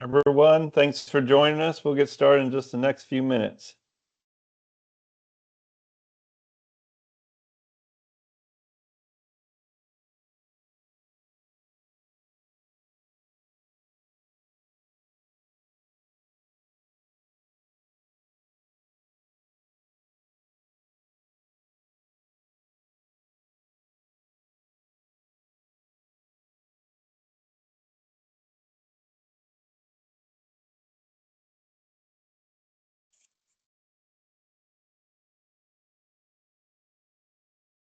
Everyone, thanks for joining us. We'll get started in just the next few minutes.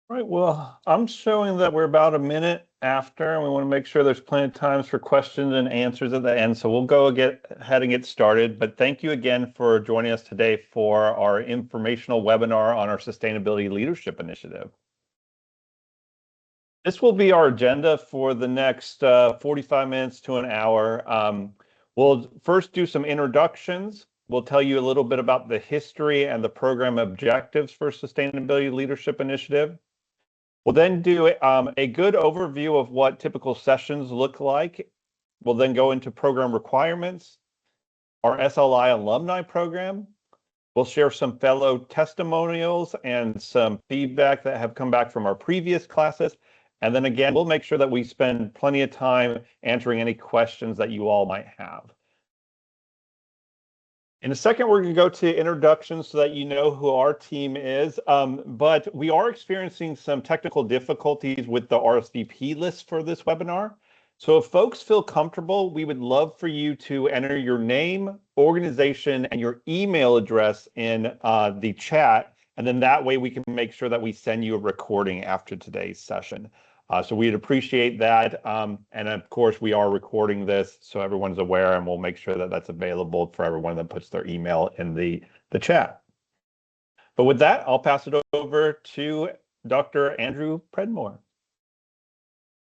Right, well, I'm showing that we're about a minute after, and we want to make sure there's plenty of times for questions and answers at the end. So we'll go ahead and get started. But thank you again for joining us today for our informational webinar on our Sustainability Leadership Initiative. This will be our agenda for the next 45 minutes to an hour. We'll first do some introductions. We'll tell you a little bit about the history and the program objectives for Sustainability Leadership Initiative. We'll then do a good overview of what typical sessions look like. We'll then go into program requirements, our SLI alumni program. We'll share some fellow testimonials and some feedback that have come back from our previous classes. And then again, we'll make sure that we spend plenty of time answering any questions that you all might have. In a second, we're going to go to introductions so that you know who our team is. But we are experiencing some technical difficulties with the RSVP list for this webinar. So if folks feel comfortable, we would love for you to enter your name, organization, and your email address in the chat. And then that way we can make sure that we send you a recording after today's session. So we'd appreciate that. And of course, we are recording this so everyone's aware, and we'll make sure that that's available for everyone that puts their email in the chat. But with that, I'll pass it over to Dr. Andrew Predmore.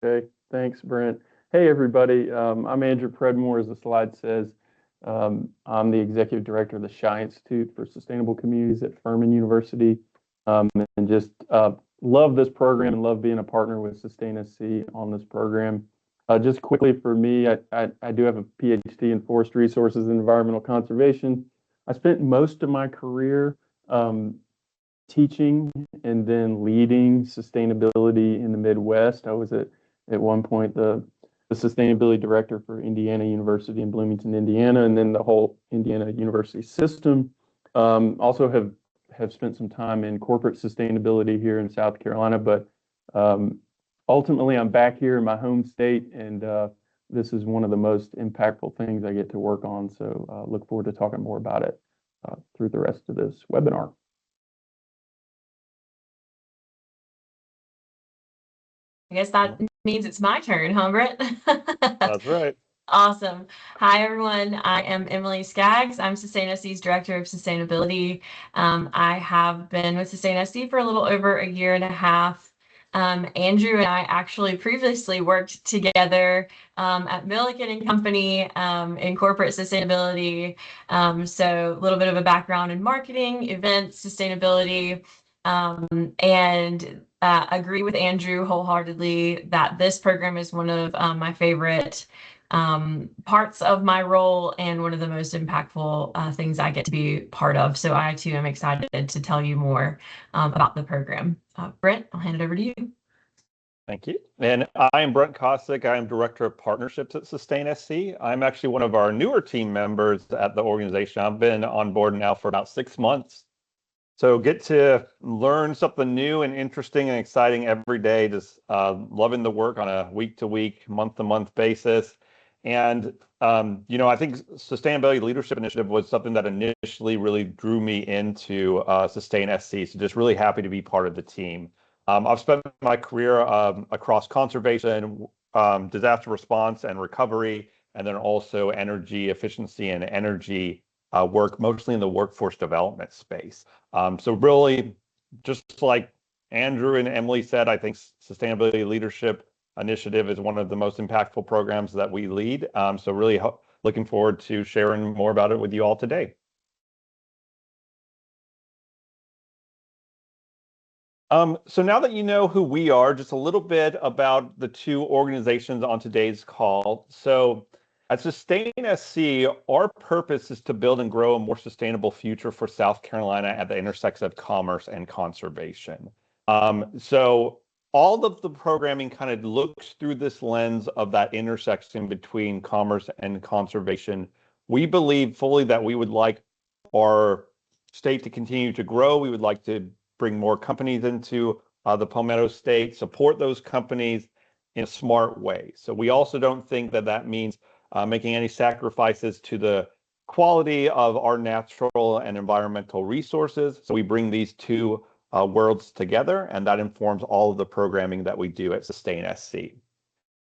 Okay, thanks, Brent. Hey, everybody. I'm Andrew Predmore, as the slide says. I'm the Executive Director of the Shi Institute for Sustainable Communities at Furman University. And just love this program and love being a partner with SustainSC on this program. Just quickly for me, I do have a PhD in forest resources and environmental conservation. I spent most of my career teaching and then leading sustainability in the Midwest. I was at one point the sustainability director for Indiana University in Bloomington, Indiana, and then the whole Indiana University system. Also have spent some time in corporate sustainability here in South Carolina, but ultimately I'm back here in my home state, and this is one of the most impactful things I get to work on. So look forward to talking more about it through the rest of this webinar. I guess that means it's my turn, huh, Brett? That's right. Awesome. Hi, everyone. I am Emily Skaggs. I'm SustainSC's Director of Sustainability. I have been with SustainSC for a little over a year and a half. Andrew and I actually previously worked together at Milliken & Company in corporate sustainability. So a little bit of a background in marketing, events, sustainability, and agree with Andrew wholeheartedly that this program is one of my favorite parts of my role and one of the most impactful things I get to be part of. So I too am excited to tell you more about the program. Brent, I'll hand it over to you. Thank you. And I am Brent Kosick. I am Director of Partnerships at SustainSC. I'm actually one of our newer team members at the organization. I've been on board now for about 6 months. So get to learn something new and interesting and exciting every day, just loving the work on a week-to-week, month-to-month basis. And, I think Sustainability Leadership Initiative was something that initially really drew me into SustainSC. So just really happy to be part of the team. I've spent my career across conservation, disaster response and recovery, and then also energy efficiency and energy work, mostly in the workforce development space. So really, just like Andrew and Emily said, I think Sustainability Leadership Initiative is one of the most impactful programs that we lead. So really looking forward to sharing more about it with you all today. So now that you know who we are, just a little bit about the two organizations on today's call. So At Sustain SC, our purpose is to build and grow a more sustainable future for South Carolina at the intersection of commerce and conservation. So all of the programming kind of looks through this lens of that intersection between commerce and conservation. We believe fully that we would like our state to continue to grow. We would like to bring more companies into the Palmetto State, support those companies in a smart way. So we also don't think that that means making any sacrifices to the quality of our natural and environmental resources. So we bring these two worlds together, and that informs all of the programming that we do at Sustain SC.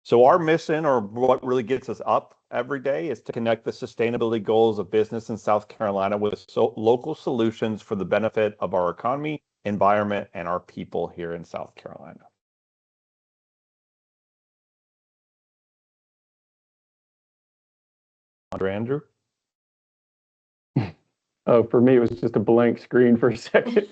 So our mission, or what really gets us up every day, is to connect the sustainability goals of business in South Carolina with local solutions for the benefit of our economy, environment, and our people here in South Carolina. Andrew? Oh, for me, it was just a blank screen for a second.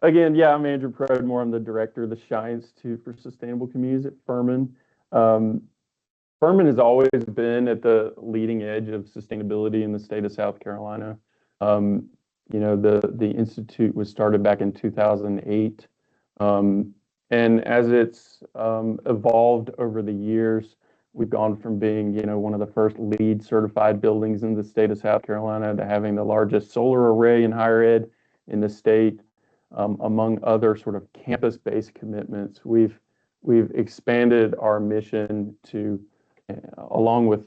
Again, yeah, I'm Andrew Prodmore. I'm the director of the Shi Institute for Sustainable Communities at Furman. Furman has always been at the leading edge of sustainability in the state of South Carolina. You know, the institute was started back in 2008, and as it's evolved over the years, we've gone from being, you know, one of the first LEED certified buildings in the state of South Carolina to having the largest solar array in higher ed in the state, among other sort of campus-based commitments. We've expanded our mission to, along with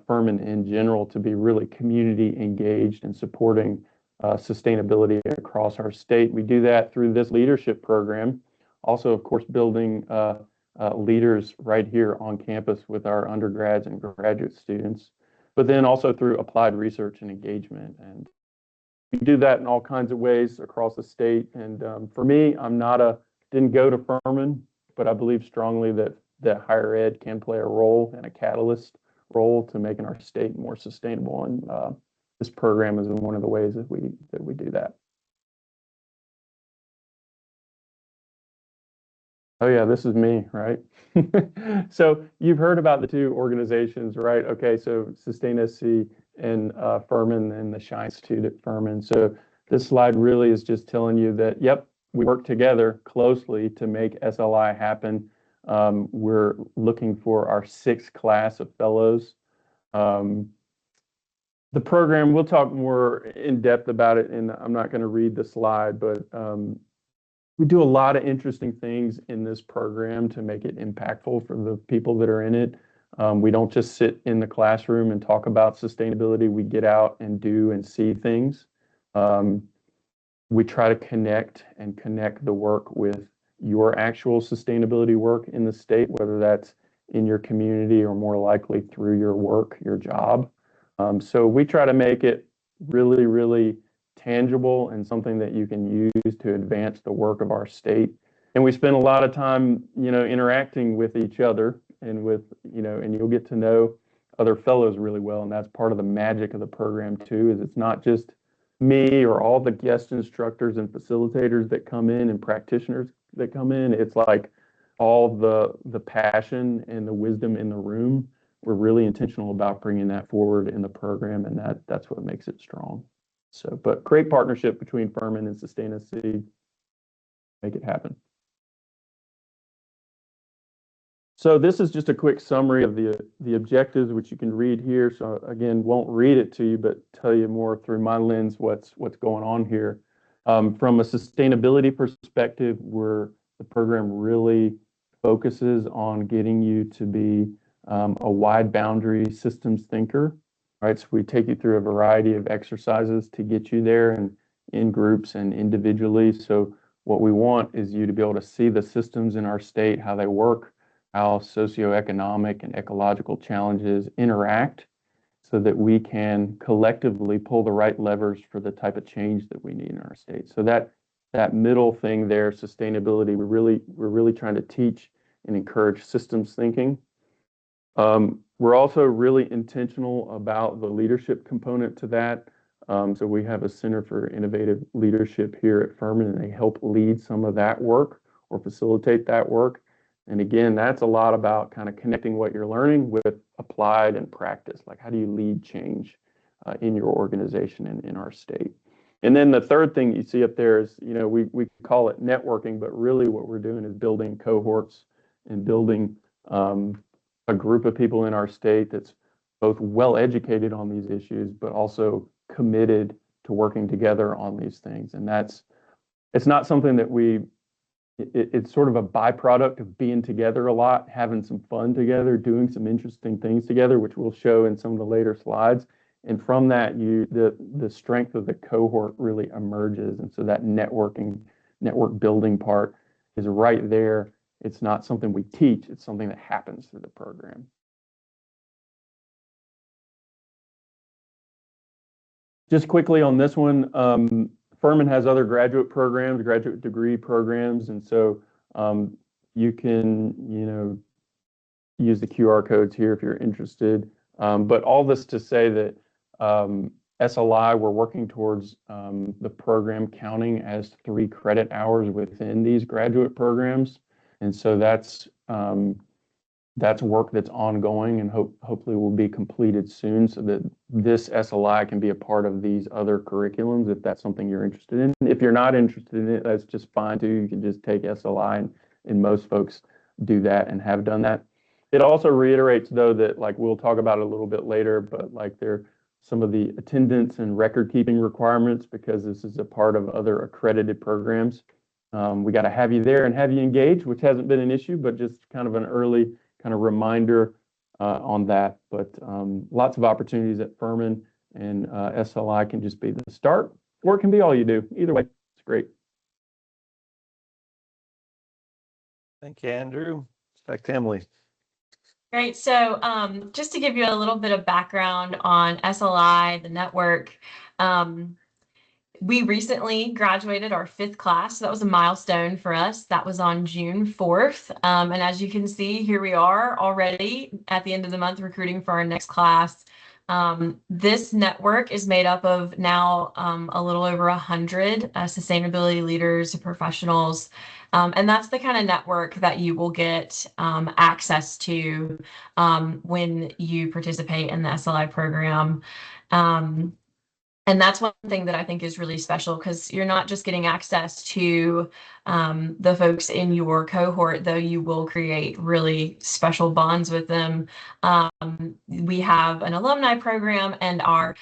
Furman in general, to be really community engaged and supporting sustainability across our state. We do that through this leadership program. Also, of course, building leaders right here on campus with our undergrads and graduate students, but then also through applied research and engagement. And we do that in all kinds of ways across the state. And for me, didn't go to Furman, but I believe strongly that higher ed can play a role and a catalyst role to making our state more sustainable. And this program is one of the ways that we do that. Oh yeah, this is me, right? So you've heard about the two organizations, right? Okay, so Sustain SC and Furman and the Shi Institute at Furman. So this slide really is just telling you that, yep, we work together closely to make SLI happen. We're looking for our 6th class of fellows. The program, we'll talk more in depth about it, and I'm not going to read the slide, but we do a lot of interesting things in this program to make it impactful for the people that are in it. We don't just sit in the classroom and talk about sustainability. We get out and do and see things. We try to connect the work with your actual sustainability work in the state, whether that's in your community or more likely through your work, your job. So we try to make it really, really tangible and something that you can use to advance the work of our state. And we spend a lot of time, you know, interacting with each other and with, you know, and you'll get to know other fellows really well. And that's part of the magic of the program too, is it's not just me or all the guest instructors and facilitators that come in and practitioners that come in. It's like all the passion and the wisdom in the room. We're really intentional about bringing that forward in the program, and that's what makes it strong. So, but great partnership between Furman and Sustain SC, make it happen. So this is just a quick summary of the objectives, which you can read here. So again, won't read it to you, but tell you more through my lens what's going on here. From a sustainability perspective, the program really focuses on getting you to be a wide boundary systems thinker. Right, so we take you through a variety of exercises to get you there, and in groups and individually. So what we want is you to be able to see the systems in our state, how they work, how socioeconomic and ecological challenges interact, so that we can collectively pull the right levers for the type of change that we need in our state. So that middle thing there, sustainability, we're really trying to teach and encourage systems thinking. We're also really intentional about the leadership component to that. So we have a Center for Innovative Leadership here at Furman, and they help lead some of that work or facilitate that work. And again, that's a lot about kind of connecting what you're learning with applied and practice. Like, how do you lead change in your organization and in our state? And then the third thing you see up there is, we call it networking, but really what we're doing is building cohorts and building a group of people in our state that's both well educated on these issues, but also committed to working together on these things. And it's not something that it's sort of a byproduct of being together a lot, having some fun together, doing some interesting things together, which we'll show in some of the later slides. And from that, the strength of the cohort really emerges. And so that network building part is right there. It's not something we teach, it's something that happens through the program. Just quickly on this one, Furman has other graduate programs, graduate degree programs, and so you can, use the QR codes here if you're interested. But all this to say that SLI, we're working towards the program counting as 3 credit hours within these graduate programs. And so that's work that's ongoing and hopefully will be completed soon so that this SLI can be a part of these other curriculums if that's something you're interested in. If you're not interested in it, that's just fine too. You can just take SLI and most folks do that and have done that. It also reiterates though that, like, we'll talk about it a little bit later, but like there some of the attendance and record keeping requirements, because this is a part of other accredited programs. We got to have you there and have you engaged, which hasn't been an issue, but just kind of an early kind of reminder on that. But lots of opportunities at Furman, and SLI can just be the start, or it can be all you do. Either way, it's great. Thank you, Andrew. Back to Emily. Great. So just to give you a little bit of background on SLI, the network, we recently graduated our 5th class. So that was a milestone for us. That was on June 4th. And as you can see, here we are already at the end of the month recruiting for our next class. This network is made up of now a little over 100 sustainability leaders and professionals. And that's the kind of network that you will get access to when you participate in the SLI program. And that's one thing that I think is really special, because you're not just getting access to the folks in your cohort, though you will create really special bonds with them. We have an alumni program, and our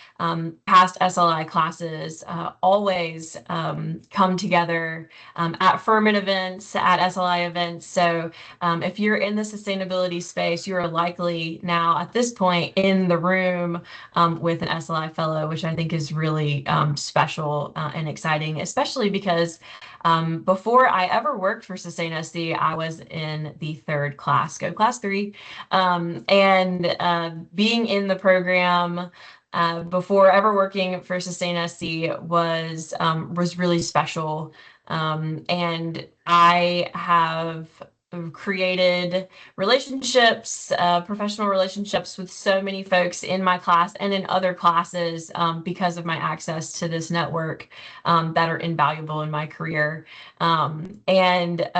past SLI classes always come together at Furman events, at SLI events. So if you're in the sustainability space, you're likely now at this point in the room with an SLI fellow, which I think is really special and exciting, especially because before I ever worked for Sustain SC, I was in the 3rd class, Go Class 3, and being in the program before ever working for Sustain SC was really special. And I have created relationships, professional relationships with so many folks in my class and in other classes because of my access to this network that are invaluable in my career. And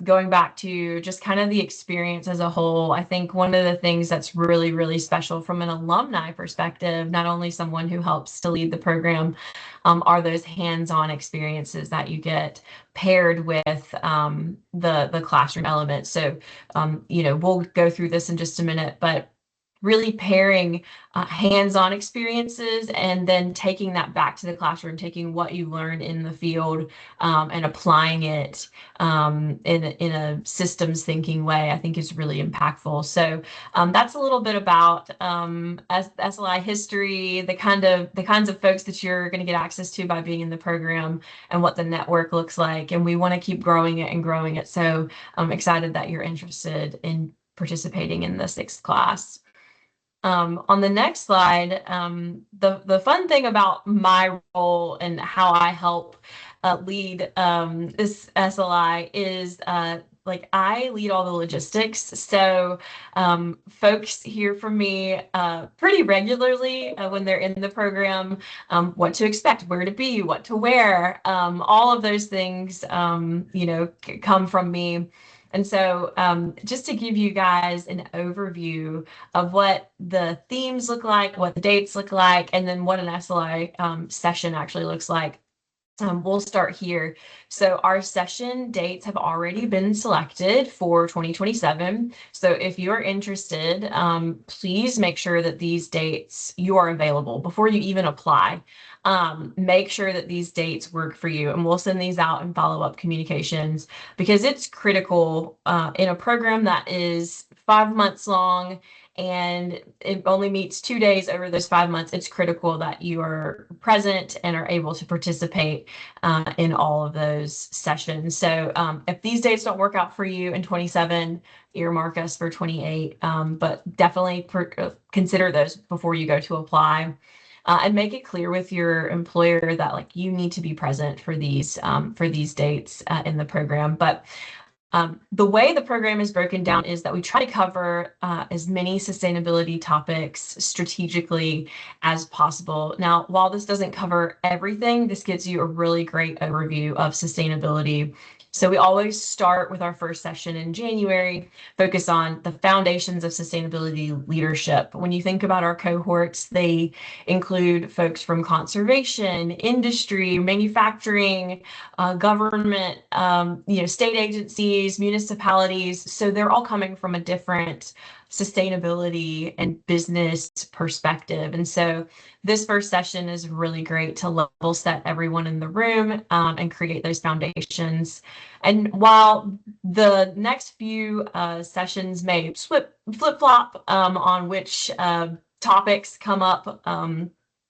going back to just kind of the experience as a whole, I think one of the things that's really, really special from an alumni perspective, not only someone who helps to lead the program, are those hands-on experiences that you get paired with the classroom element. So, we'll go through this in just a minute, but really pairing hands-on experiences and then taking that back to the classroom, taking what you learned in the field and applying it in a systems thinking way, I think is really impactful. So that's a little bit about SLI history, the kinds of folks that you're going to get access to by being in the program, and what the network looks like. And we want to keep growing it and growing it. So I'm excited that you're interested in participating in the 6th class. On the next slide, the fun thing about my role and how I help lead this SLI is like I lead all the logistics. So folks hear from me pretty regularly when they're in the program, what to expect, where to be, what to wear, all of those things, come from me. And so just to give you guys an overview of what the themes look like, what the dates look like, and then what an SLI session actually looks like. We'll start here. So our session dates have already been selected for 2027. So if you're interested, please make sure that these dates you are available before you even apply. Make sure that these dates work for you, and we'll send these out in follow-up communications because it's critical in a program that is 5 months long and it only meets 2 days over those 5 months. It's critical that you are present and are able to participate in all of those sessions. So if these dates don't work out for you in 27, earmark us for 28, but definitely consider those before you go to apply. And make it clear with your employer that like you need to be present for these dates in the program. But the way the program is broken down is that we try to cover as many sustainability topics strategically as possible. Now, while this doesn't cover everything, this gives you a really great overview of sustainability. So we always start with our first session in January, focus on the foundations of sustainability leadership. When you think about our cohorts, they include folks from conservation, industry, manufacturing, government, state agencies, municipalities. So they're all coming from a different sustainability and business perspective. And so this first session is really great to level set everyone in the room and create those foundations. And while the next few sessions may flip-flop on which topics come up,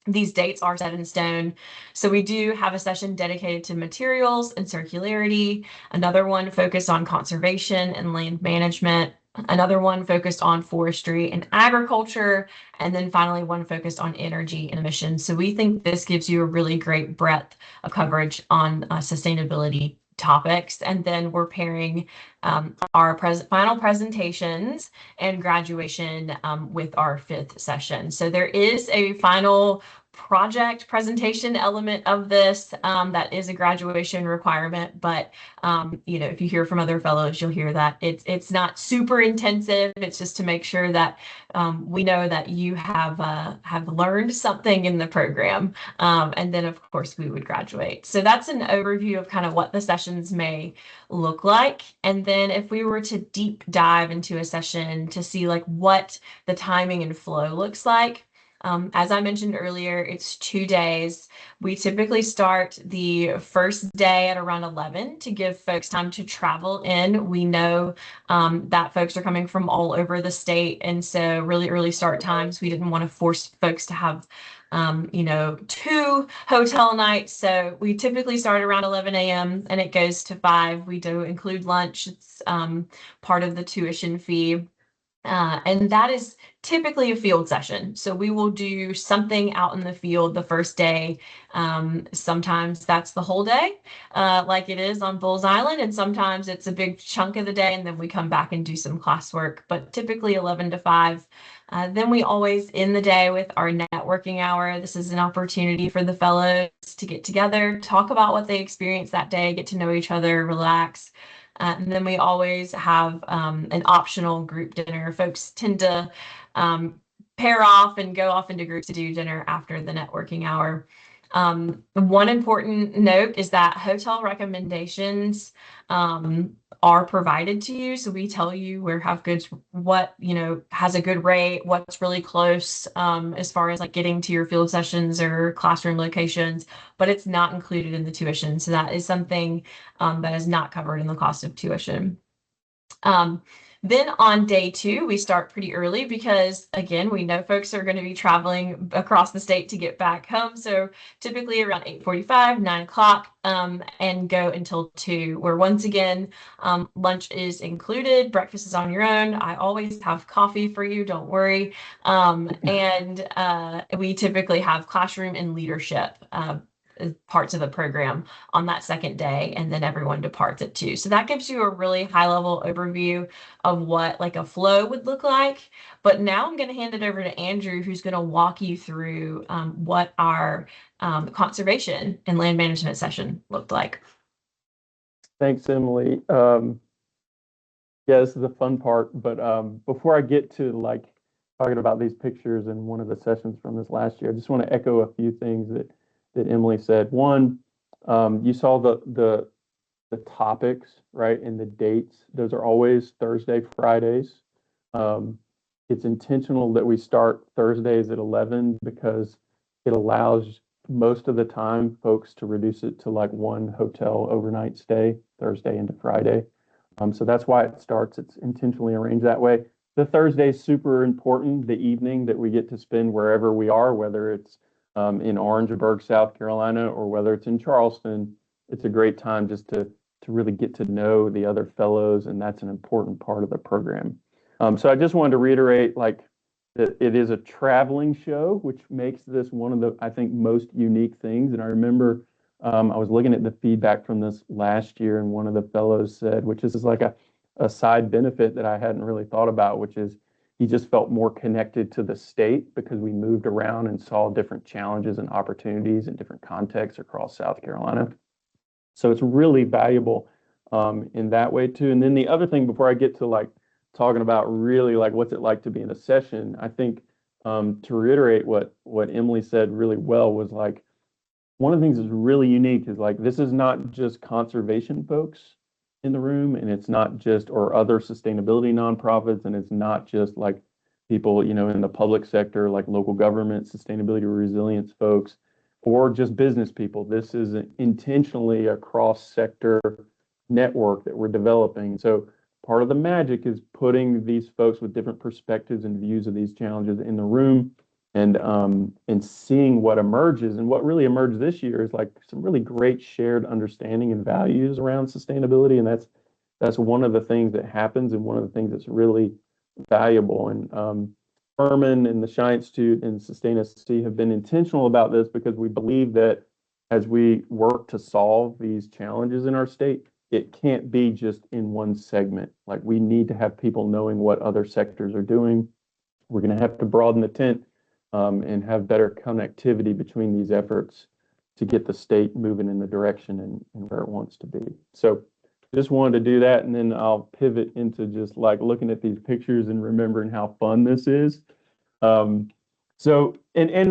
these dates are set in stone. So we do have a session dedicated to materials and circularity, another one focused on conservation and land management, another one focused on forestry and agriculture, and then finally one focused on energy and emissions. So we think this gives you a really great breadth of coverage on sustainability topics. And then we're pairing our final presentations and graduation with our 5th session. So there is a final project presentation element of this that is a graduation requirement, but if you hear from other fellows, you'll hear that it's not super intensive. It's just to make sure that we know that you have learned something in the program, and then of course we would graduate. So that's an overview of kind of what the sessions may look like. And then if we were to deep dive into a session to see like what the timing and flow looks like, as I mentioned earlier, it's 2 days. We typically start the first day at around 11 to give folks time to travel in. We know that folks are coming from all over the state, and so really early start times. We didn't want to force folks to have 2 hotel nights. So we typically start around 11 a.m. and it goes to 5. We do include lunch. It's part of the tuition fee. And that is typically a field session. So we will do something out in the field the first day. Sometimes that's the whole day, like it is on Bulls Island, and sometimes it's a big chunk of the day, and then we come back and do some classwork, but typically 11 to 5. Then we always end the day with our networking hour. This is an opportunity for the fellows to get together, talk about what they experienced that day, get to know each other, relax. And then we always have an optional group dinner. Folks tend to pair off and go off into groups to do dinner after the networking hour. One important note is that hotel recommendations are provided to you. So we tell you what has a good rate, what's really close as far as like getting to your field sessions or classroom locations, but it's not included in the tuition. So that is something that is not covered in the cost of tuition. Then on day 2, we start pretty early because, again, we know folks are going to be traveling across the state to get back home. So typically around 8:45, 9 o'clock, and go until 2, where once again, lunch is included. Breakfast is on your own. I always have coffee for you. Don't worry. And we typically have classroom and leadership parts of the program on that second day, and then everyone departs at 2. So that gives you a really high level overview of what like a flow would look like. But now I'm going to hand it over to Andrew, who's going to walk you through what our conservation and land management session looked like. Thanks, Emily. Yeah, this is the fun part. But before I get to like talking about these pictures and one of the sessions from this last year, I just want to echo a few things that Emily said. One, you saw the topics, right, and the dates. Those are always Thursday, Fridays. Um, it's intentional that we start Thursdays at 11 because it allows most of the time folks to reduce it to like one hotel overnight stay, Thursday into Friday. So that's why it starts. It's intentionally arranged that way. The Thursday is super important, the evening that we get to spend wherever we are, whether it's in Orangeburg, South Carolina, or whether it's in Charleston. It's a great time just to really get to know the other fellows, and that's an important part of the program. So I just wanted to reiterate, like, that it is a traveling show, which makes this one of the, I think, most unique things. And I remember I was looking at the feedback from this last year, and one of the fellows said, which is like a side benefit that I hadn't really thought about, which is he just felt more connected to the state because we moved around and saw different challenges and opportunities in different contexts across South Carolina. So it's really valuable in that way too. And then the other thing before I get to like talking about really like what's it like to be in a session, I think to reiterate what Emily said really well was like one of the things that's really unique is like this is not just conservation folks in the room, and it's not just or other sustainability nonprofits, and it's not just like people, you know, in the public sector, like local government, sustainability resilience folks, or just business people. This is intentionally a cross-sector network that we're developing. So part of the magic is putting these folks with different perspectives and views of these challenges in the room and seeing what emerges. And what really emerged this year is like some really great shared understanding and values around sustainability. And that's one of the things that happens and one of the things that's really valuable. And Furman and the Shi Institute and Sustain SC have been intentional about this because we believe that as we work to solve these challenges in our state, it can't be just in one segment. Like we need to have people knowing what other sectors are doing. We're going to have to broaden the tent and have better connectivity between these efforts to get the state moving in the direction and where it wants to be. So just wanted to do that, and then I'll pivot into just like looking at these pictures and remembering how fun this is. And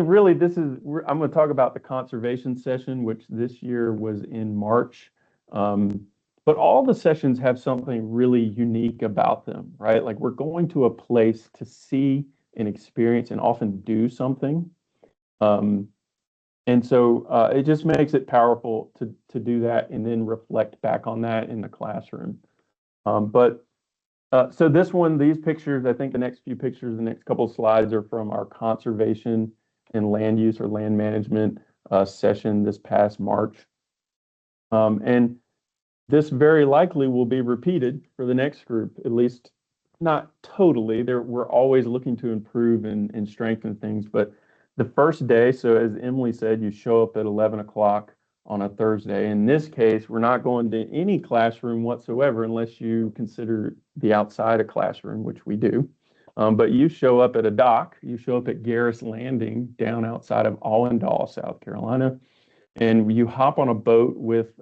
really this is, I'm going to talk about the conservation session, which this year was in March. But all the sessions have something really unique about them, right? Like we're going to a place to see and experience and often do something. And so it just makes it powerful to do that and then reflect back on that in the classroom. So this one, these pictures, I think the next few pictures, the next couple of slides are from our conservation and land use or land management session this past March. And this very likely will be repeated for the next group, at least not totally. We're always looking to improve and strengthen things. But the first day, so as Emily said, you show up at 11 o'clock on a Thursday. In this case, we're not going to any classroom whatsoever unless you consider the outside a classroom, which we do. But you show up at a dock. You show up at Garris Landing down outside of Allendale, South Carolina, and you hop on a boat with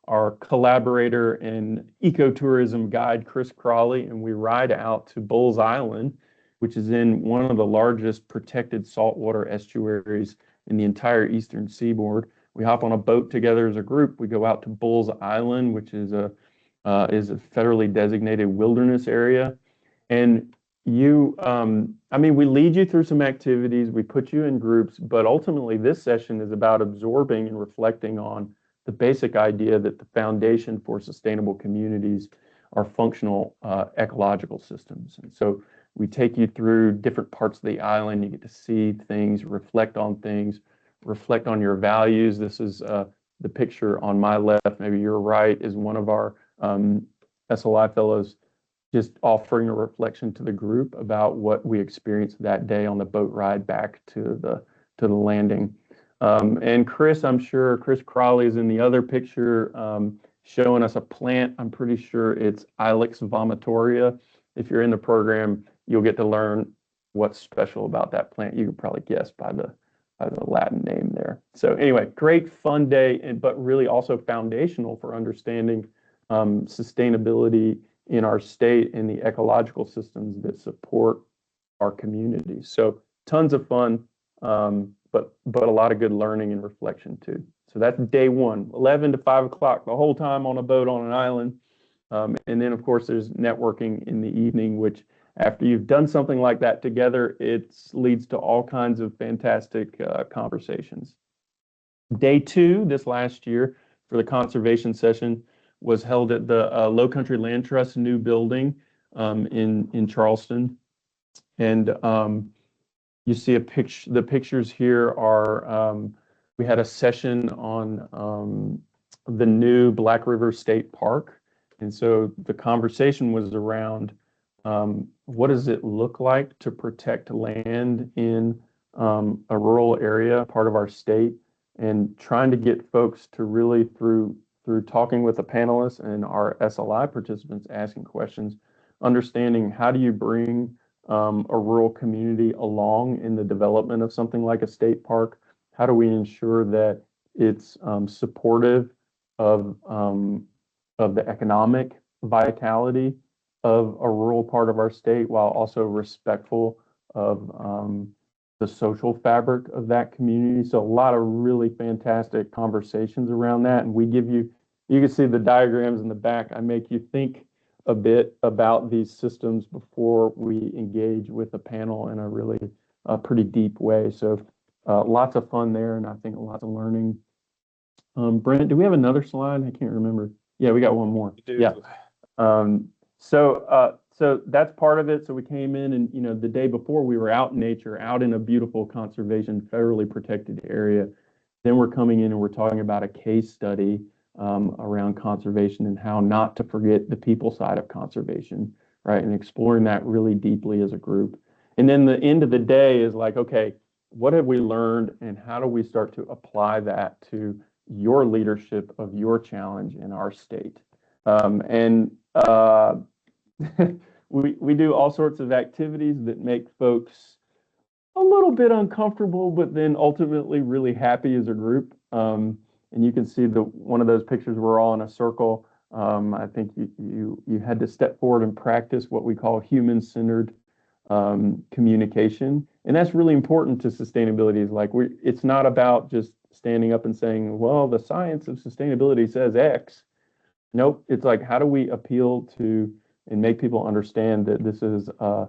our collaborator and ecotourism guide, Chris Crawley, and we ride out to Bulls Island, which is in one of the largest protected saltwater estuaries in the entire eastern seaboard. We hop on a boat together as a group. We go out to Bulls Island, which is a federally designated wilderness area. And we lead you through some activities, we put you in groups, but ultimately this session is about absorbing and reflecting on the basic idea that the foundation for sustainable communities are functional ecological systems. And so we take you through different parts of the island. You get to see things, reflect on your values. This is the picture on my left, maybe your right, is one of our SLI fellows just offering a reflection to the group about what we experienced that day on the boat ride back to the landing. And Chris, I'm sure Chris Crawley is in the other picture showing us a plant. I'm pretty sure it's Ilex vomitoria. If you're in the program, you'll get to learn what's special about that plant. You can probably guess by the Latin name there. So anyway, great fun day, but really also foundational for understanding sustainability in our state and the ecological systems that support our communities. So tons of fun, but a lot of good learning and reflection too. So that's day one, 11 to 5 o'clock, the whole time on a boat on an island. And then, of course, there's networking in the evening, which after you've done something like that together, it leads to all kinds of fantastic conversations. Day two, this last year, for the conservation session, was held at the Low Country Land Trust new building in Charleston. And you see the pictures here are, we had a session on the new Black River State Park. And so the conversation was around what does it look like to protect land in a rural area, part of our state, and trying to get folks to really through talking with the panelists and our SLI participants asking questions, understanding how do you bring a rural community along in the development of something like a state park? How do we ensure that it's supportive of the economic vitality of a rural part of our state while also respectful of the social fabric of that community? So a lot of really fantastic conversations around that. And you can see the diagrams in the back. I make you think a bit about these systems before we engage with the panel in a really pretty deep way. So lots of fun there, and I think lots of learning. Brent, do we have another slide? I can't remember. Yeah, we got one more. Yeah. So that's part of it. So we came in and, the day before we were out in nature, out in a beautiful conservation, federally protected area. Then we're coming in and we're talking about a case study around conservation and how not to forget the people side of conservation, right? And exploring that really deeply as a group. And then the end of the day is like, okay, what have we learned and how do we start to apply that to your leadership of your challenge in our state? We do all sorts of activities that make folks a little bit uncomfortable, but then ultimately really happy as a group. And you can see one of those pictures, we're all in a circle. I think you had to step forward and practice what we call human-centered communication. And that's really important to sustainability. Is like it's not about just standing up and saying, well, the science of sustainability says X. Nope. It's like, how do we appeal to and make people understand that this is a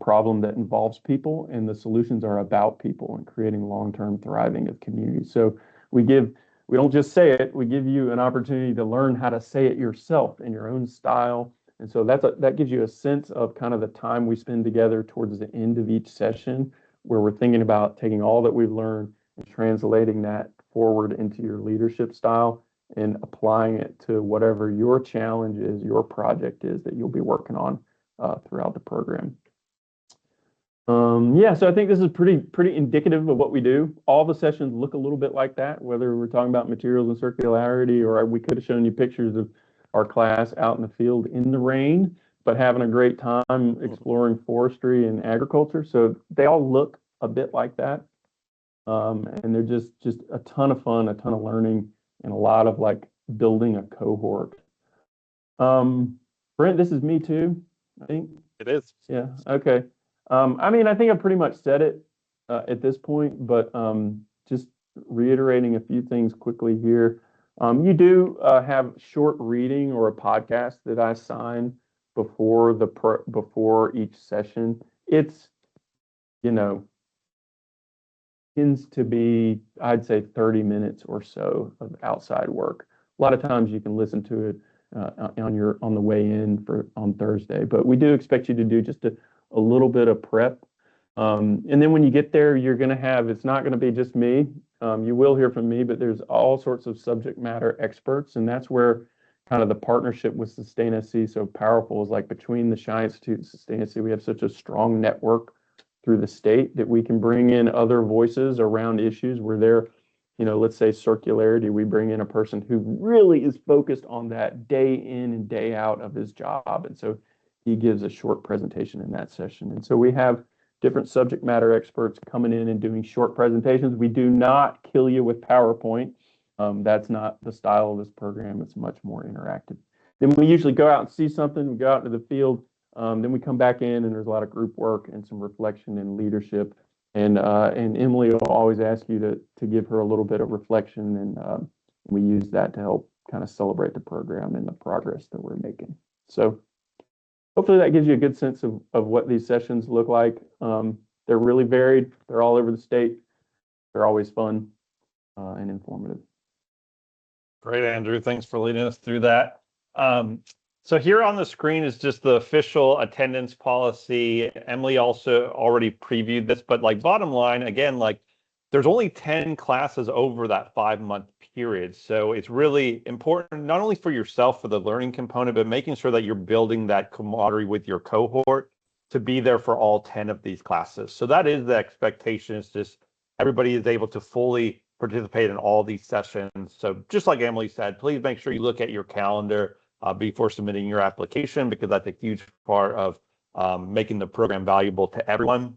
problem that involves people and the solutions are about people and creating long-term thriving of communities. So we don't just say it, we give you an opportunity to learn how to say it yourself in your own style. And so that gives you a sense of kind of the time we spend together towards the end of each session, where we're thinking about taking all that we've learned and translating that forward into your leadership style and applying it to whatever your challenge is, your project is that you'll be working on throughout the program. So I think this is pretty indicative of what we do. All the sessions look a little bit like that, whether we're talking about materials and circularity, or we could have shown you pictures of our class out in the field in the rain, but having a great time exploring forestry and agriculture. So they all look a bit like that. And they're just a ton of fun, a ton of learning, and a lot of like building a cohort. Brent, this is me too, I think. It is. Yeah, okay. I think I pretty much said it at this point, but just reiterating a few things quickly here. You do have short reading or a podcast that I sign before each session. It's, tends to be, I'd say, 30 minutes or so of outside work. A lot of times you can listen to it on the way in on Thursday, but we do expect you to do just a little bit of prep. And then when you get there, it's not going to be just me. You will hear from me, but there's all sorts of subject matter experts. And that's where kind of the partnership with Sustain SC so powerful is, like between the Shi Institute and Sustain SC, we have such a strong network through the state that we can bring in other voices around issues where they're, let's say circularity, we bring in a person who really is focused on that day in and day out of his job. And so he gives a short presentation in that session. And so we have different subject matter experts coming in and doing short presentations. We do not kill you with PowerPoint. That's not the style of this program. It's much more interactive. Then we usually go out and see something, we go out into the field, then we come back in and there's a lot of group work and some reflection and leadership. And Emily will always ask you to give her a little bit of reflection, and we use that to help kind of celebrate the program and the progress that we're making. So hopefully that gives you a good sense of what these sessions look like. They're really varied. They're all over the state. They're always fun and informative. Great, Andrew. Thanks for leading us through that. So here on the screen is just the official attendance policy. Emily also already previewed this, but like bottom line, again, like there's only 10 classes over that 5-month period. So it's really important, not only for yourself for the learning component, but making sure that you're building that camaraderie with your cohort to be there for all 10 of these classes. So that is the expectation. It's just everybody is able to fully participate in all these sessions. So just like Emily said, please make sure you look at your calendar before submitting your application, because that's a huge part of making the program valuable to everyone.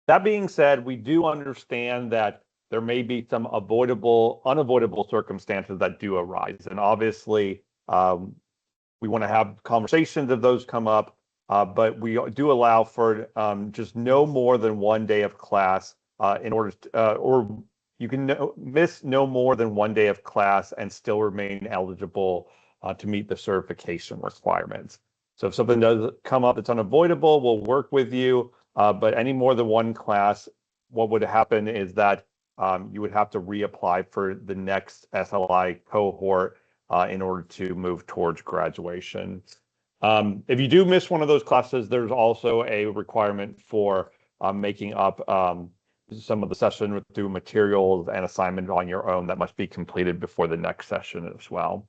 That being said, we do understand that there may be some unavoidable circumstances that do arise. And obviously, we want to have conversations if those come up, but we do allow for just no more than 1 day of class in order to, or you can miss no more than 1 day of class and still remain eligible to meet the certification requirements. So if something does come up that's unavoidable, we'll work with you, but any more than one class, what would happen is that you would have to reapply for the next SLI cohort in order to move towards graduation. If you do miss one of those classes, there's also a requirement for making up some of the session through materials and assignments on your own that must be completed before the next session as well.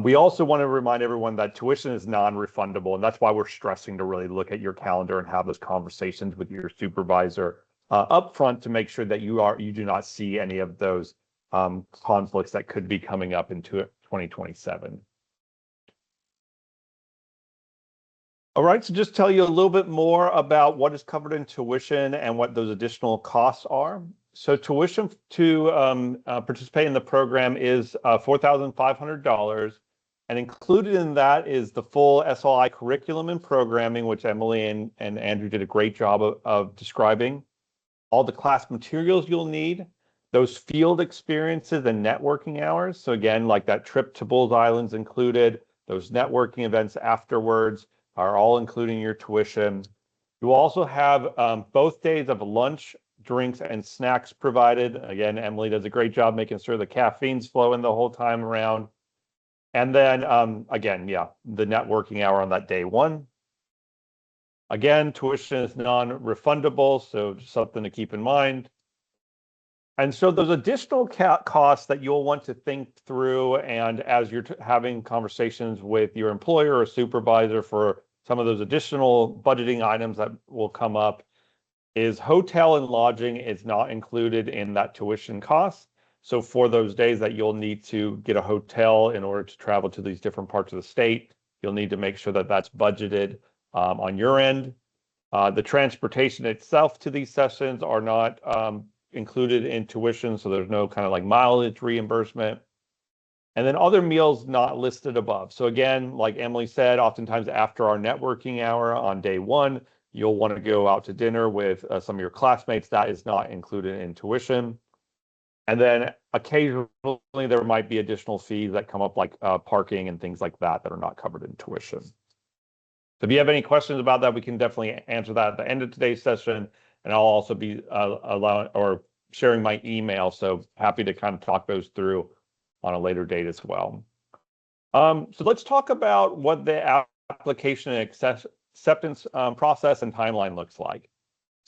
We also want to remind everyone that tuition is non-refundable, and that's why we're stressing to really look at your calendar and have those conversations with your supervisor upfront to make sure that you do not see any of those conflicts that could be coming up into 2027. All right, so just tell you a little bit more about what is covered in tuition and what those additional costs are. So tuition to participate in the program is $4,500, and included in that is the full SLI curriculum and programming, which Emily and Andrew did a great job of describing. All the class materials you'll need, those field experiences and networking hours. So again, like that trip to Bulls Islands included, those networking events afterwards are all including your tuition. You will also have both days of lunch, drinks, and snacks provided. Again, Emily does a great job making sure the caffeine's flowing the whole time around. And then again, yeah, the networking hour on that day one. Again, tuition is non-refundable, so just something to keep in mind. And so those additional costs that you'll want to think through, and as you're having conversations with your employer or supervisor for some of those additional budgeting items that will come up, is hotel and lodging is not included in that tuition cost. So for those days that you'll need to get a hotel in order to travel to these different parts of the state, you'll need to make sure that that's budgeted on your end. The transportation itself to these sessions are not included in tuition, so there's no kind of like mileage reimbursement. And then other meals not listed above. So again, like Emily said, oftentimes after our networking hour on day one, you'll want to go out to dinner with some of your classmates. That is not included in tuition. And then occasionally there might be additional fees that come up, like parking and things like that that are not covered in tuition. So if you have any questions about that, we can definitely answer that at the end of today's session. And I'll also be sharing my email. So happy to kind of talk those through on a later date as well. So let's talk about what the application and acceptance process and timeline looks like.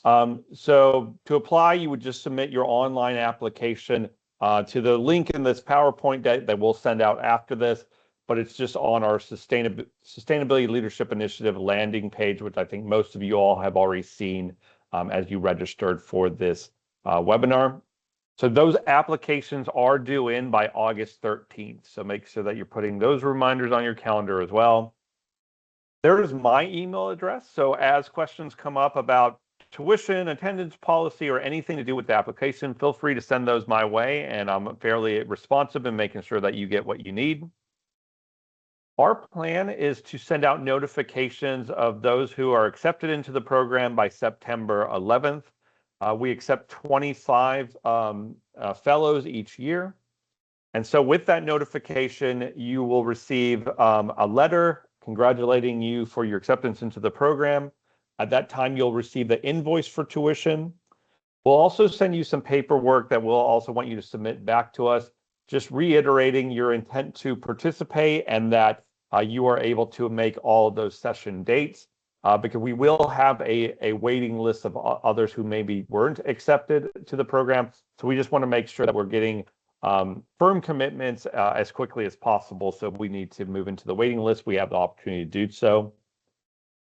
So to apply, you would just submit your online application to the link in this PowerPoint that we'll send out after this, but it's just on our Sustainability Leadership Initiative landing page, which I think most of you all have already seen as you registered for this webinar. So those applications are due in by August 13th. So make sure that you're putting those reminders on your calendar as well. There is my email address. So as questions come up about tuition, attendance policy, or anything to do with the application, feel free to send those my way, and I'm fairly responsive in making sure that you get what you need. Our plan is to send out notifications of those who are accepted into the program by September 11th. We accept 25 fellows each year. And so with that notification, you will receive a letter congratulating you for your acceptance into the program. At that time, you'll receive the invoice for tuition. We'll also send you some paperwork that we'll also want you to submit back to us, just reiterating your intent to participate and that you are able to make all of those session dates, because we will have a waiting list of others who maybe weren't accepted to the program. So we just want to make sure that we're getting firm commitments as quickly as possible. So if we need to move into the waiting list, we have the opportunity to do so.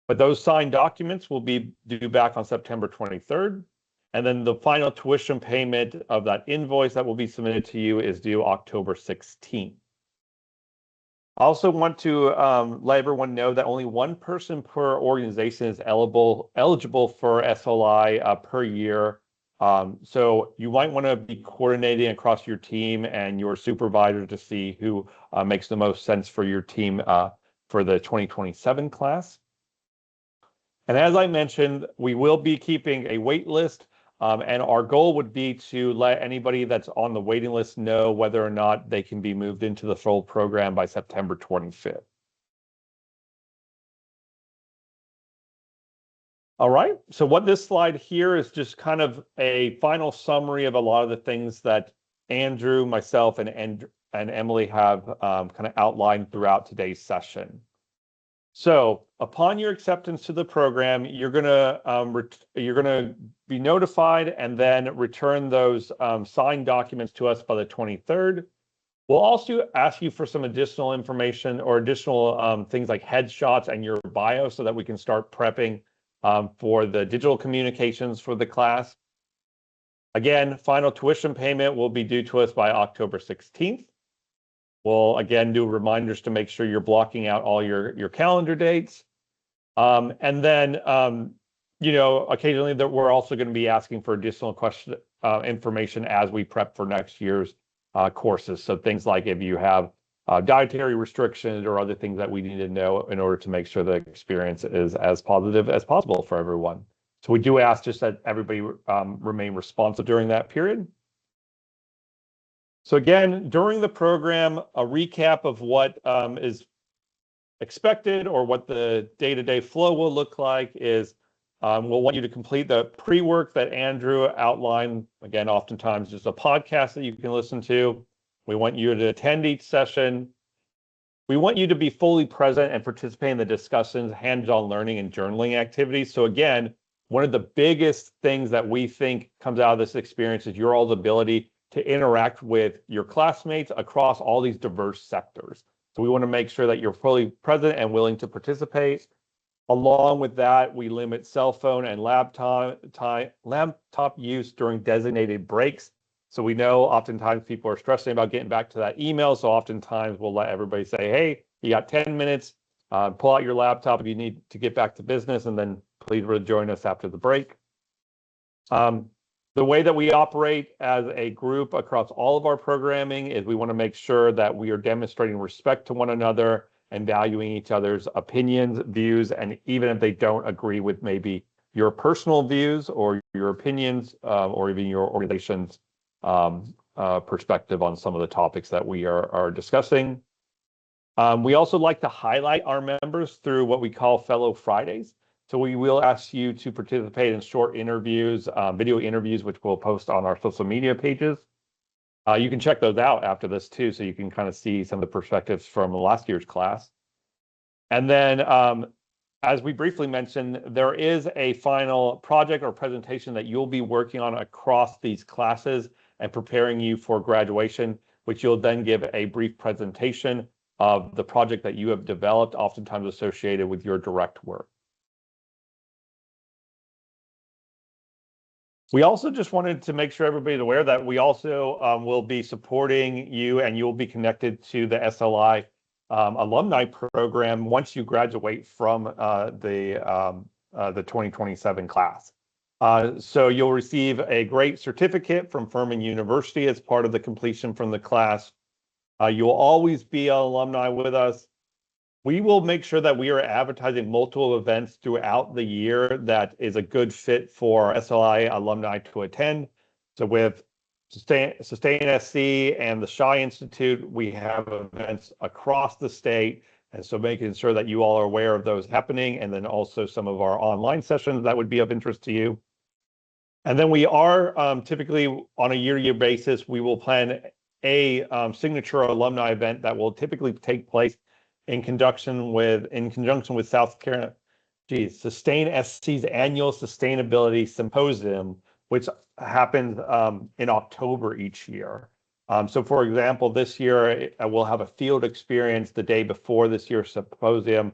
But those signed documents will be due back on September 23rd. And then the final tuition payment of that invoice that will be submitted to you is due October 16th. I also want to let everyone know that only one person per organization is eligible for SLI per year. So you might want to be coordinating across your team and your supervisor to see who makes the most sense for your team for the 2027 class. And as I mentioned, we will be keeping a wait list. And our goal would be to let anybody that's on the waiting list know whether or not they can be moved into the full program by September 25th. All right, so what this slide here is just kind of a final summary of a lot of the things that Andrew, myself, and Emily have kind of outlined throughout today's session. So upon your acceptance to the program, you're gonna be notified and then return those signed documents to us by the 23rd. We'll also ask you for some additional information or additional things like headshots and your bio so that we can start prepping for the digital communications for the class. Again, final tuition payment will be due to us by October 16th. We'll again do reminders to make sure you're blocking out all your calendar dates. And then, you know, occasionally that we're also going to be asking for additional information as we prep for next year's courses. So things like if you have dietary restrictions or other things that we need to know in order to make sure the experience is as positive as possible for everyone. So we do ask just that everybody remain responsive during that period. So again, during the program, a recap of what is expected or what the day-to-day flow will look like is we'll want you to complete the pre-work that Andrew outlined. Again, oftentimes just a podcast that you can listen to. We want you to attend each session. We want you to be fully present and participate in the discussions, hands-on learning, and journaling activities. So again, one of the biggest things that we think comes out of this experience is your all's ability to interact with your classmates across all these diverse sectors. So we want to make sure that you're fully present and willing to participate. Along with that, we limit cell phone and laptop use during designated breaks. So we know oftentimes people are stressing about getting back to that email. So oftentimes we'll let everybody say, hey, you got 10 minutes, pull out your laptop if you need to get back to business, and then please rejoin us after the break. The way that we operate as a group across all of our programming is we want to make sure that we are demonstrating respect to one another and valuing each other's opinions, views, and even if they don't agree with maybe your personal views or your opinions or even your organization's perspective on some of the topics that we are discussing. We also like to highlight our members through what we call Fellow Fridays. So we will ask you to participate in short interviews, video interviews, which we'll post on our social media pages. You can check those out after this too, so you can kind of see some of the perspectives from last year's class. And then, as we briefly mentioned, there is a final project or presentation that you'll be working on across these classes and preparing you for graduation, which you'll then give a brief presentation of the project that you have developed, oftentimes associated with your direct work. We also just wanted to make sure everybody's aware that we also will be supporting you, and you'll be connected to the SLI alumni program once you graduate from the 2027 class. So you'll receive a great certificate from Furman University as part of the completion from the class. You'll always be an alumni with us. we will make sure that we are advertising multiple events throughout the year that is a good fit for SLI alumni to attend. So with Sustain SC and the Shi Institute, we have events across the state. And so making sure that you all are aware of those happening, and then also some of our online sessions that would be of interest to you. And then we are typically on a year-to-year basis, we will plan a signature alumni event that will typically take place in conjunction with South Carolina, Sustain SC's annual sustainability symposium, which happens in October each year. So for example, this year we'll have a field experience the day before this year's symposium,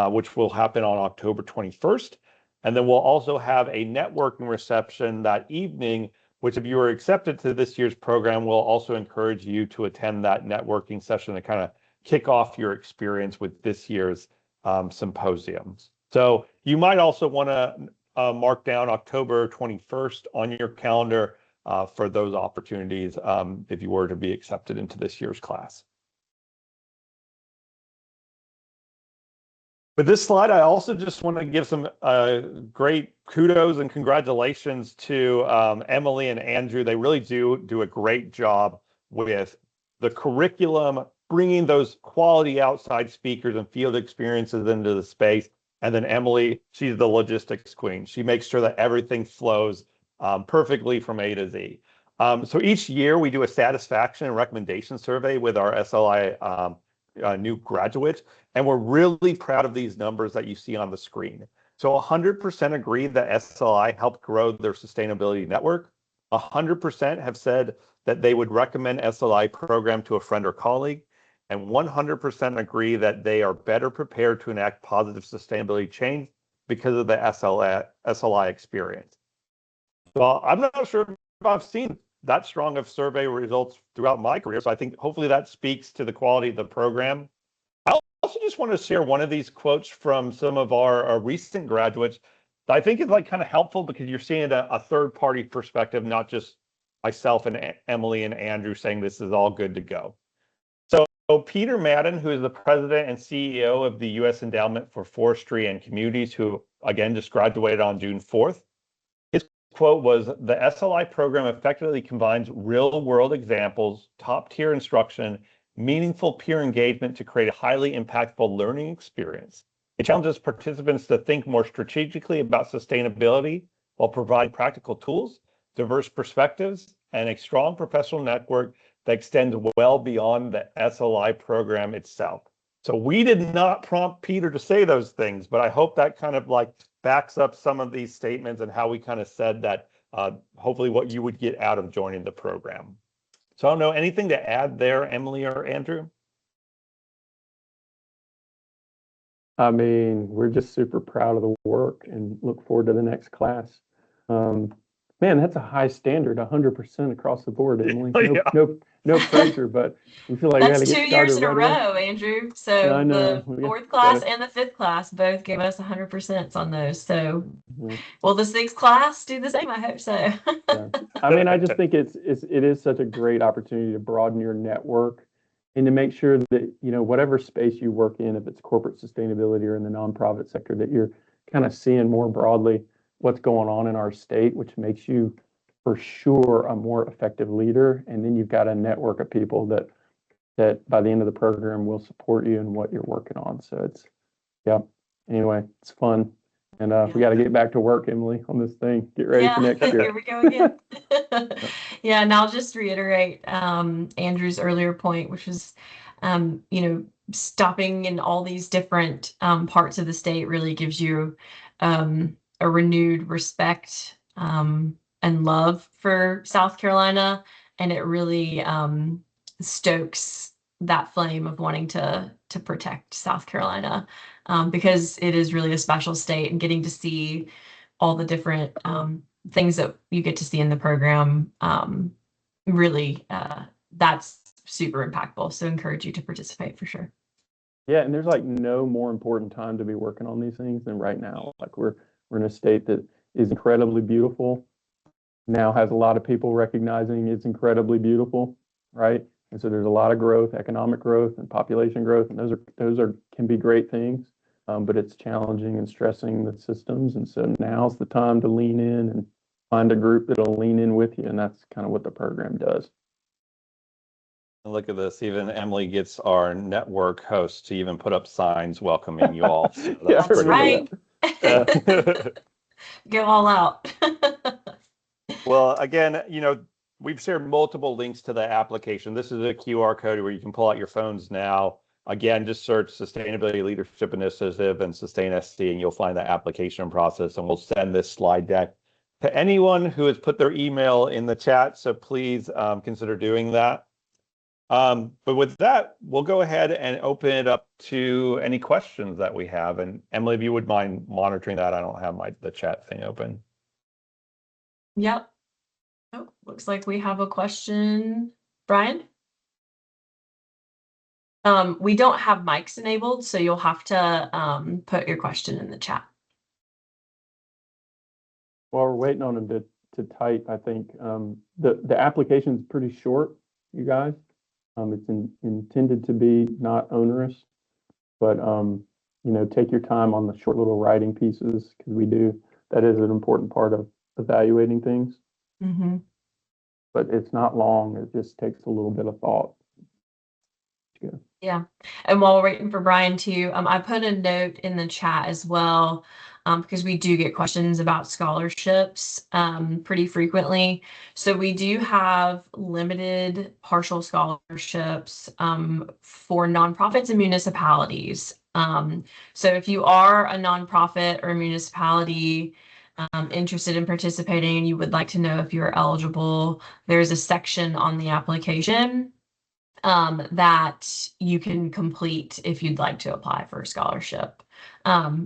which will happen on October 21st. And then we'll also have a networking reception that evening, which if you were accepted to this year's program, we'll also encourage you to attend that networking session to kind of kick off your experience with this year's symposium. So you might also want to mark down October 21st on your calendar for those opportunities if you were to be accepted into this year's class. With this slide, I also just want to give some great kudos and congratulations to Emily and Andrew. They really do a great job with the curriculum, bringing those quality outside speakers and field experiences into the space. And then Emily, she's the logistics queen. She makes sure that everything flows perfectly from A to Z. So each year we do a satisfaction and recommendation survey with our SLI new graduates, and we're really proud of these numbers that you see on the screen. So 100% agree that SLI helped grow their sustainability network. 100% have said that they would recommend SLI program to a friend or colleague, and 100% agree that they are better prepared to enact positive sustainability change because of the SLI experience. Well, I'm not sure if I've seen that strong of survey results throughout my career, so I think hopefully that speaks to the quality of the program. I also just want to share one of these quotes from some of our recent graduates that I think is like kind of helpful because you're seeing a third-party perspective, not just myself and Emily and Andrew saying this is all good to go. So Peter Madden, who is the president and CEO of the U.S. Endowment for Forestry and Communities, who again just graduated on June 4th, his quote was, "The SLI program effectively combines real-world examples, top-tier instruction, meaningful peer engagement to create a highly impactful learning experience. It challenges participants to think more strategically about sustainability while providing practical tools, diverse perspectives, and a strong professional network that extends well beyond the SLI program itself." So we did not prompt Peter to say those things, but I hope that kind of like backs up some of these statements and how we kind of said that hopefully what you would get out of joining the program. So I don't know, anything to add there, Emily or Andrew? I mean, we're just super proud of the work and look forward to the next class. Man, that's a high standard, 100% across the board, Emily. No pressure, but we feel like we had to get started. That's 2 years in a right row, away. Andrew. So I know. the fourth class and the fifth class both gave us 100% on those. So will the sixth class do the same? I hope so. Yeah. I mean, I just think it is such a great opportunity to broaden your network and to make sure that, you know, whatever space you work in, if it's corporate sustainability or in the nonprofit sector, that you're kind of seeing more broadly what's going on in our state, which makes you for sure a more effective leader. And then you've got a network of people that by the end of the program will support you in what you're working on. So it's, anyway, it's fun. And we got to get back to work, Emily, on this thing. Get ready for next year. Here we go again. Yeah, and I'll just reiterate Andrew's earlier point, which was, stopping in all these different parts of the state really gives you a renewed respect and love for South Carolina, and it really stokes that flame of wanting to protect South Carolina because it is really a special state, and getting to see all the different things that you get to see in the program really that's super impactful. So encourage you to participate for sure. Yeah, and there's like no more important time to be working on these things than right now. Like we're in a state that is incredibly beautiful, now has a lot of people recognizing it's incredibly beautiful, right? And so there's a lot of growth, economic growth and population growth, and those can be great things, but it's challenging and stressing the systems. And so now's the time to lean in and find a group that'll lean in with you, and that's kind of what the program does. Look at this. Even Emily gets our network host to even put up signs welcoming you all. So Yeah, That's right. Go all out. Well, again, we've shared multiple links to the application. This is a QR code where you can pull out your phones now. Again, just search Sustainability Leadership Initiative and Sustain SC, and you'll find the application process. And we'll send this slide deck to anyone who has put their email in the chat. So please consider doing that. But with that, we'll go ahead and open it up to any questions that we have. And Emily, if you would mind monitoring that, I don't have the chat thing open. Yep. Oh, looks like we have a question. Brian? We don't have mics enabled, so you'll have to put your question in the chat. While we're waiting on him to type, I think the application is pretty short, you guys. It's intended to be not onerous, but take your time on the short little writing pieces, because that is an important part of evaluating things. Mm-hmm. But it's not long. It just takes a little bit of thought. Good. Yeah. And while we're waiting for Brian too, I put a note in the chat as well, because we do get questions about scholarships pretty frequently. So we do have limited partial scholarships for nonprofits and municipalities. So if you are a nonprofit or a municipality interested in participating and you would like to know if you're eligible, there's a section on the application that you can complete if you'd like to apply for a scholarship.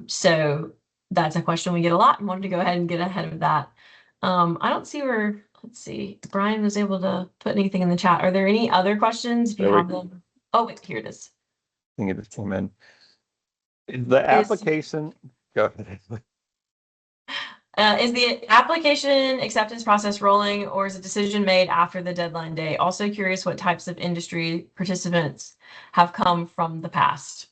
So that's a question we get a lot and wanted to go ahead and get ahead of that. I don't see where, let's see, Brian was able to put anything in the chat. Are there any other questions if you have them? Oh, wait, here it is. I think it just came in. Is the application, go ahead. Is the application acceptance process rolling, or is a decision made after the deadline date? Also curious what types of industry participants have come from the past.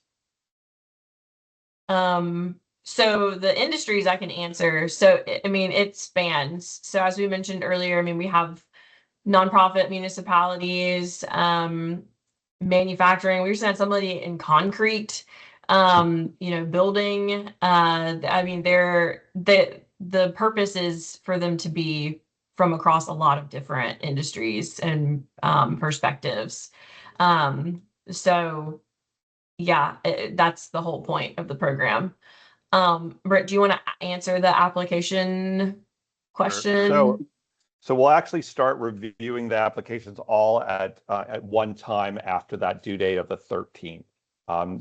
So the industries I can answer. So, I mean, it spans. So as we mentioned earlier, I mean, we have nonprofit municipalities, manufacturing. We just had somebody in concrete, building. I mean, the purpose is for them to be from across a lot of different industries and perspectives. So yeah, that's the whole point of the program. Britt, do you want to answer the application question? Sure. So we'll actually start reviewing the applications all at one time after that due date of the 13th.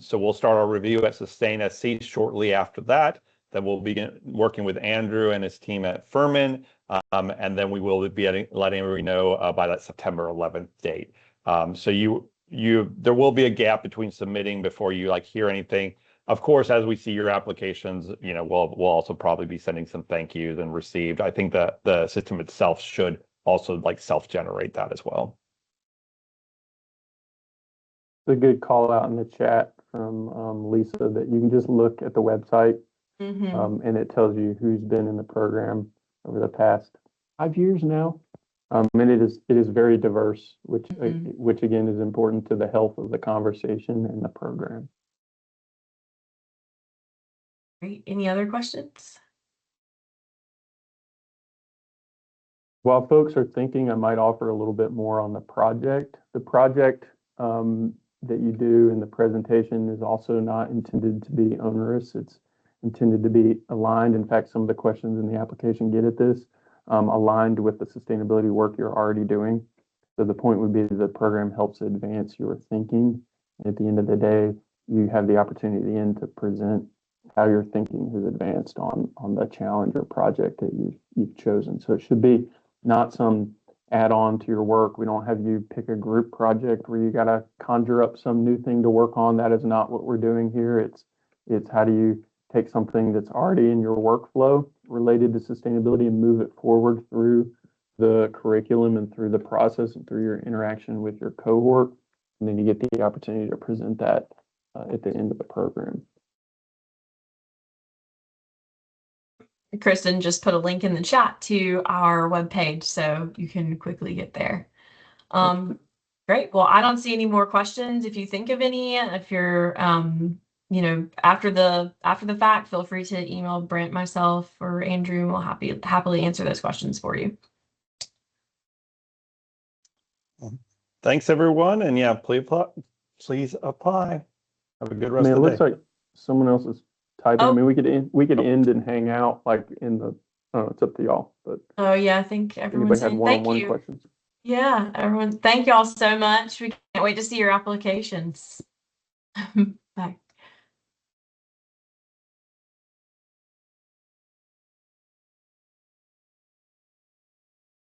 So we'll start our review at Sustain SC shortly after that. Then we'll begin working with Andrew and his team at Furman, and then we will be letting everybody know by that September 11th date. So there will be a gap between submitting before you hear anything. Of course, as we see your applications, we'll also probably be sending some thank yous and received. I think that the system itself should also self-generate that as well. It's a good call out in the chat from Lisa that you can just look at the website. Mm-hmm. And it tells you who's been in the program over the past 5 years now. And it is very diverse, which again is important to the health of the conversation and the program. Great. Any other questions? While folks are thinking, I might offer a little bit more on the project. The project that you do in the presentation is also not intended to be onerous. It's intended to be aligned. In fact, some of the questions in the application get at this, aligned with the sustainability work you're already doing. So the point would be that the program helps advance your thinking. At the end of the day, you have the opportunity at the end to present how your thinking has advanced on the challenge or project that you've chosen. So it should be not some add-on to your work. We don't have you pick a group project where you got to conjure up some new thing to work on. That is not what we're doing here. It's how do you take something that's already in your workflow related to sustainability and move it forward through the curriculum and through the process and through your interaction with your cohort. And then you get the opportunity to present that at the end of the program. Kristen just put a link in the chat to our webpage, so you can quickly get there. Great. Well, I don't see any more questions. If you think of any, if you're, you know, after the fact, feel free to email Brent, myself, or Andrew, and we'll happily answer those questions for you. Thanks, everyone. And yeah, please apply. Have a good rest I mean, of the day. it looks like someone else is typing. Oh. I mean, we could end and hang out like in the, I don't know, it's up to y'all. But Oh yeah, I think everyone's anybody had saying thank one-on-one you. questions? Yeah, everyone, thank y'all so much. We can't wait to see your applications. Bye.